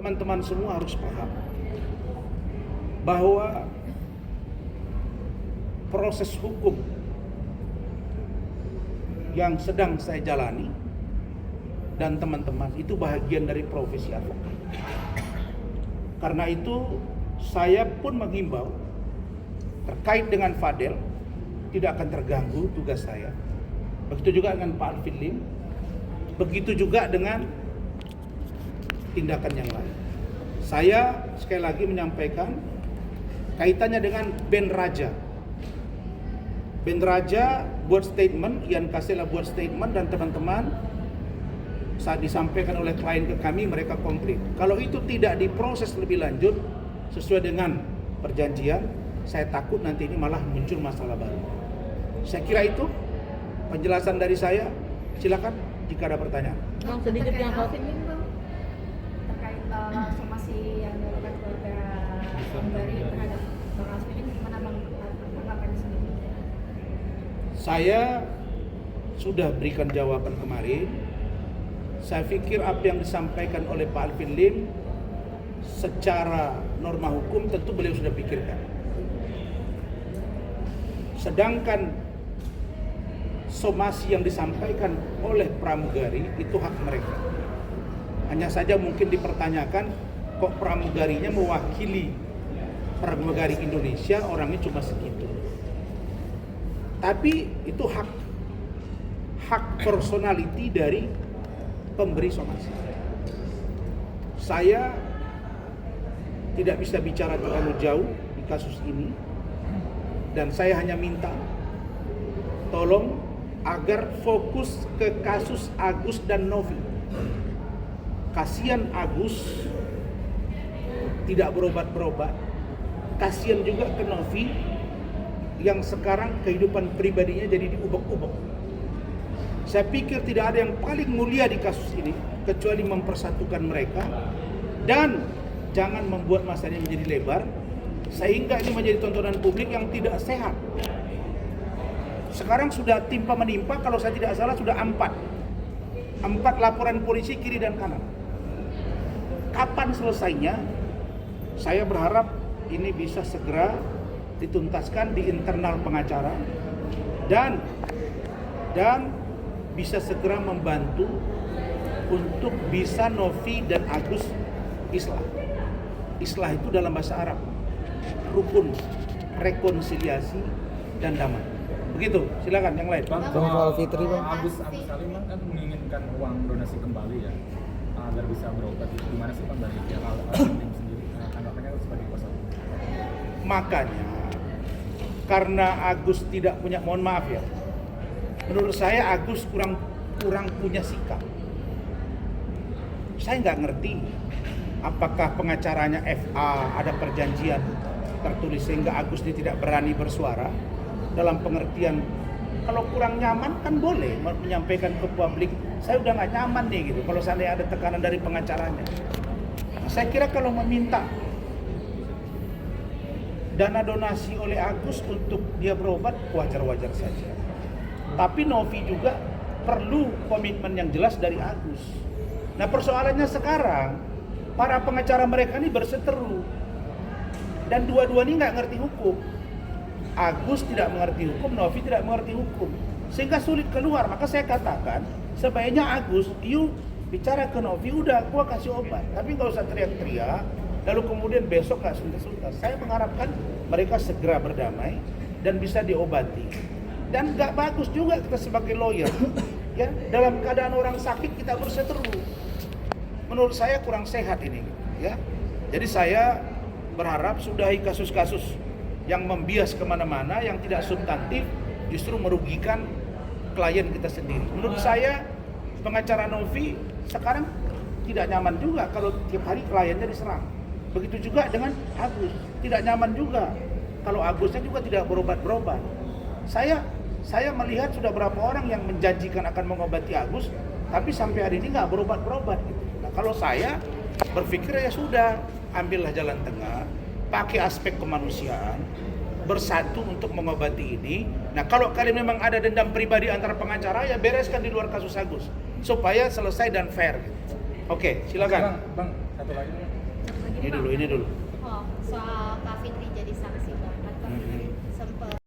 teman-teman semua harus paham bahwa proses hukum yang sedang saya jalani dan teman-teman itu bahagian dari profesi advokat. Karena itu saya pun menghimbau terkait dengan Fadel tidak akan terganggu tugas saya. Begitu juga dengan Pak Alvin Lim, begitu juga dengan tindakan yang lain. Saya sekali lagi menyampaikan kaitannya dengan Ben Raja. Ben Raja buat statement, Ian Kasela buat statement, dan teman-teman saat disampaikan oleh klien ke kami mereka komplit. Kalau itu tidak diproses lebih lanjut sesuai dengan perjanjian, saya takut nanti ini malah muncul masalah baru. Saya kira itu penjelasan dari saya. Silakan jika ada pertanyaan. Bang, sedikit yang Alvin Lim, Bang, terkait somasi yang dilakukan keluarga Bari terhadap Bang Alvin Lim, gimana Bang tanggapannya sendiri? Saya sudah berikan jawaban kemarin. Saya pikir apa yang disampaikan oleh Pak Alvin Lim secara norma hukum tentu beliau sudah pikirkan. Sedangkan somasi yang disampaikan oleh pramugari itu hak mereka. Hanya saja mungkin dipertanyakan kok pramugarinya mewakili pramugari Indonesia, orangnya cuma segitu. Tapi itu hak personality dari pemberi somasi. Saya tidak bisa bicara terlalu jauh di kasus ini, dan saya hanya minta tolong agar fokus ke kasus Agus dan Novi. Kasihan Agus tidak berobat-berobat, kasihan juga ke Novi yang sekarang kehidupan pribadinya jadi diubek-ubek. Saya pikir tidak ada yang paling mulia di kasus ini kecuali mempersatukan mereka dan jangan membuat masalahnya menjadi lebar sehingga ini menjadi tontonan publik yang tidak sehat. Sekarang sudah timpa menimpa, kalau saya tidak salah sudah 4 laporan polisi kiri dan kanan. Kapan selesainya? Saya berharap ini bisa segera dituntaskan di internal pengacara dan bisa segera membantu untuk bisa Novi dan Agus islah. Islah itu dalam bahasa Arab rukun, rekonsiliasi, dan damai. Begitu, silakan yang lain. Bang, Fitri, Bang. Agus Salim kan menginginkan uang donasi kembali ya agar bisa berobat. Gimana sih Bang dari pihak Alvin sendiri tanggapannya sebagai kuasa hukum? Makanya karena Agus tidak punya, mohon maaf ya, menurut saya Agus kurang punya sikap. Saya nggak ngerti apakah pengacaranya FA ada perjanjian tertulis sehingga Agus ini tidak berani bersuara. Dalam pengertian kalau kurang nyaman kan boleh menyampaikan ke publik, saya udah nggak nyaman nih gitu, kalau seandainya ada tekanan dari pengacaranya. Nah, saya kira kalau meminta dana donasi oleh Agus untuk dia berobat wajar-wajar saja. Tapi Novi juga perlu komitmen yang jelas dari Agus. Nah persoalannya sekarang para pengacara mereka ini berseteru dan dua-dua ini nggak ngerti hukum. Agus tidak mengerti hukum, Novi tidak mengerti hukum, sehingga sulit keluar. Maka saya katakan sebaiknya Agus, you bicara ke Novi, udah gua kasih obat, tapi nggak usah teriak-teriak lalu kemudian besok nggak suntas-suntas. Saya mengharapkan mereka segera berdamai dan bisa diobati. Dan nggak bagus juga kita sebagai lawyer ya dalam keadaan orang sakit kita berseteru. Menurut saya kurang sehat ini ya. Jadi saya berharap sudahi kasus-kasus yang membias kemana-mana, yang tidak substantif, justru merugikan klien kita sendiri. Menurut saya pengacara Novi sekarang tidak nyaman juga kalau tiap hari kliennya diserang. Begitu juga dengan Agus, tidak nyaman juga kalau Agusnya juga tidak berobat-berobat. Saya melihat sudah berapa orang yang menjanjikan akan mengobati Agus, tapi sampai hari ini nggak berobat-berobat gitu. Nah kalau saya berpikir ya sudah, ambillah jalan tengah, pakai aspek kemanusiaan, bersatu untuk mengobati ini. Nah kalau kalian memang ada dendam pribadi antara pengacara, ya bereskan di luar kasus Agus supaya selesai dan fair gitu. Oke, silakan. Bang, Satu lagi. Satu lagi Ini Bang. dulu. Oh, soal